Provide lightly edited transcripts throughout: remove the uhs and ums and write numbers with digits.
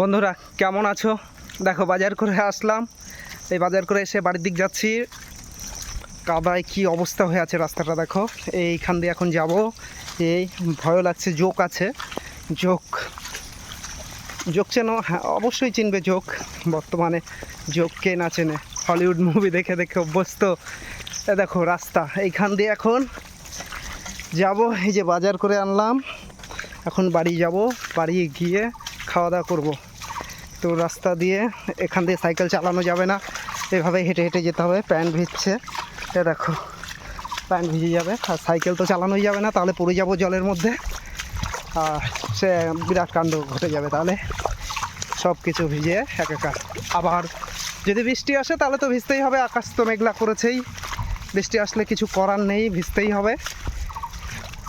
বন্ধুরা কেমন আছো? দেখো বাজার করে আসলাম। এই বাজার করে এসে বাড়ির দিক যাচ্ছি। কাদায় কি অবস্থা হয়ে আছে রাস্তাটা দেখো। এইখান দিয়ে এখন যাব। এই ভয় লাগছে, জোক আছে। জোক জোক চেনো? হ্যাঁ অবশ্যই চিনবে জোক। বর্তমানে জোক কে না চেনে, হলিউড মুভি দেখে দেখে অভ্যস্ত। দেখো রাস্তা এইখান দিয়ে এখন যাব। এই যে বাজার করে আনলাম, এখন বাড়ি যাব। বাড়ি গিয়ে খাওয়া দাওয়া করবো। তো রাস্তা দিয়ে এখান দিয়ে সাইকেল চালানো যাবে না, এভাবে হেঁটে হেঁটে যেতে হবে। প্যান্ট ভিজছে, এ দেখো প্যান্ট ভিজে যাবে। আর সাইকেল তো চালানোই যাবে না, তাহলে পড়ে যাব জলের মধ্যে। আর সে বিরাট কাণ্ড ঘটে যাবে, তাহলে সব কিছু ভিজে একাকার। আবার যদি বৃষ্টি আসে তাহলে তো ভিজতেই হবে। আকাশ তো মেঘলা করেছেই, বৃষ্টি আসলে কিছু করার নেই, ভিজতেই হবে।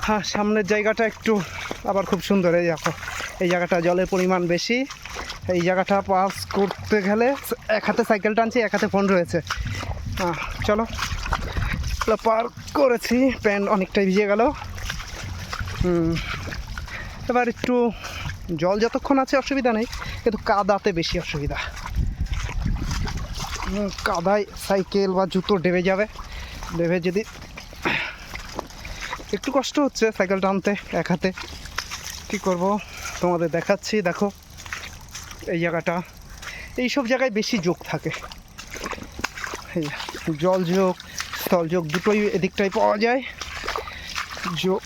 হ্যাঁ সামনের জায়গাটা একটু আবার খুব সুন্দর। এই দেখো এই জায়গাটা জলের পরিমাণ বেশি। এই জায়গাটা পাস করতে গেলে এক হাতে সাইকেল টানছি, এক হাতে ফোন রয়েছে। চলো পার করেছি, প্যান্ট অনেকটাই ভিজে গেল। এবার একটু জল যতক্ষণ আছে অসুবিধা নেই, কিন্তু কাদাতে বেশি অসুবিধা। কাদায় সাইকেল বা জুতো ডেবে যাবে। ডেবে যদি একটু কষ্ট হচ্ছে সাইকেল টানতে এক হাতে, কী করব তোমাদের দেখাচ্ছি। দেখো এই জায়গাটা, এইসব জায়গায় বেশি জোক থাকে। জল জোক, স্থল জোক দুটোই এদিকটাই পাওয়া যায়। জোক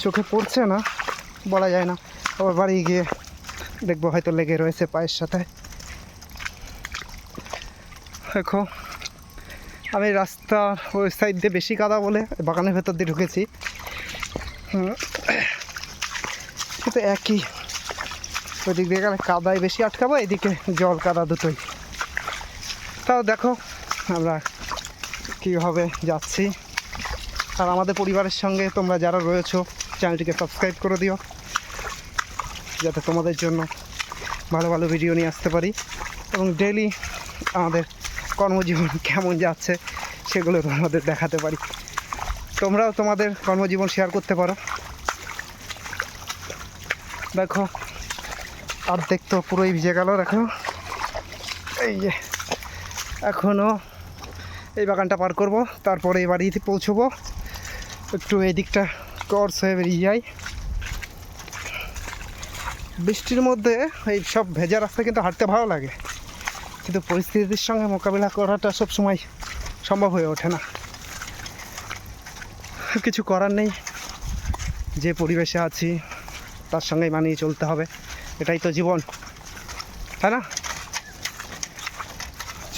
চোখে পড়ছে না বলা যায় না, আবার বাড়ি গিয়ে দেখবো হয়তো লেগে রয়েছে পায়ের সাথে। দেখো আমি রাস্তার ওই সাইড দিয়ে বেশি কাদা বলে বাগানের ভেতর দিয়ে ঢুকেছি, কিন্তু একই। ওই দিক দিয়ে গেলে কাদায় বেশি আটকাবো, এদিকে জল কাদা দুটোই। তাও দেখো আমরা কীভাবে যাচ্ছি। আর আমাদের পরিবারের সঙ্গে তোমরা যারা রয়েছো চ্যানেলটিকে সাবস্ক্রাইব করে দিও, যাতে তোমাদের জন্য ভালো ভালো ভিডিও নিয়ে আসতে পারি এবং ডেইলি আমাদের কর্মজীবন কেমন যাচ্ছে সেগুলো তোমাদের দেখাতে পারি। তোমরাও তোমাদের কর্মজীবন শেয়ার করতে পারো। দেখো অর্ধেক তো পুরোই ভিজে গেল। দেখো এই যে এখনও এই বাগানটা পার করব, তারপরে এই বাড়িতে পৌঁছবো। একটু এই দিকটা ক্রস হয়ে বেরিয়ে যাই। বৃষ্টির মধ্যে এই সব ভেজা রাস্তা কিন্তু হাঁটতে ভালো লাগে, কিন্তু পরিস্থিতির সঙ্গে মোকাবিলা করাটা সবসময় সম্ভব হয়ে ওঠে না। কিছু করার নেই, যে পরিবেশে আছি তার সঙ্গেই মানিয়ে চলতে হবে, এটাই তো জীবন, তাই না?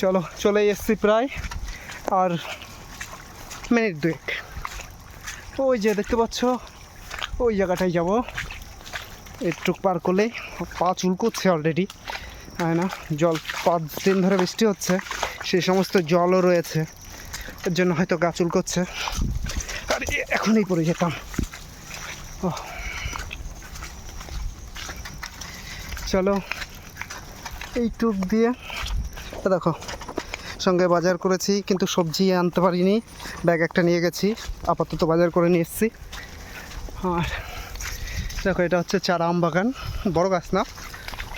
চলো চলে এসছি প্রায়, আর মিনিট দুয়েক। ওই যে দেখতে পাচ্ছ ওই জায়গাটায় যাব। একটু পার করলেই পা চুলকোচ্ছে অলরেডি, তাই না? জল 5 দিন ধরে বৃষ্টি হচ্ছে, সেই সমস্ত জলও রয়েছে, এর জন্য হয়তো গা চুলকোচ্ছে। আর এখনই পড়ে যেতাম। চলো এইটুক দিয়ে। দেখো সঙ্গে বাজার করেছি, কিন্তু সবজি আনতে পারিনি, ব্যাগ একটা নিয়ে গেছি, আপাতত বাজার করে নিয়ে এসেছি। আর দেখো এটা হচ্ছে চারা আম বাগান, বড় গাছ না,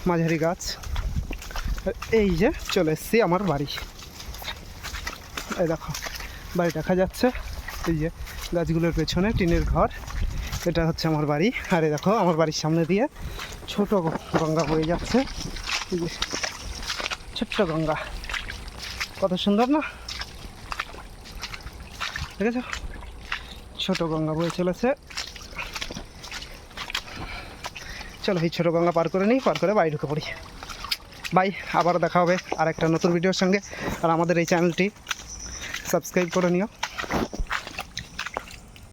মাঝারি গাছ। এই যে চলে এসেছি আমার বাড়ি। এই দেখো বাড়ি দেখা যাচ্ছে, এই যে গাছগুলোর পেছনে টিনের ঘর, এটা হচ্ছে আমার বাড়ি। আর এই দেখো আমার বাড়ির সামনে দিয়ে ছোট গঙ্গা বয়ে যাচ্ছে। এই যে ছোট্ট গঙ্গা, কত সুন্দর না? দেখেছো ছোট গঙ্গা বয়ে চলেছে। চলো এই ছোটো গঙ্গা পার করে নিই, পার করে বাড়ি ঢুকে পড়ি। বাই, আবারও দেখা হবে আর একটা নতুন ভিডিওর সঙ্গে। আর আমাদের এই চ্যানেলটি সাবস্ক্রাইব করে নিও।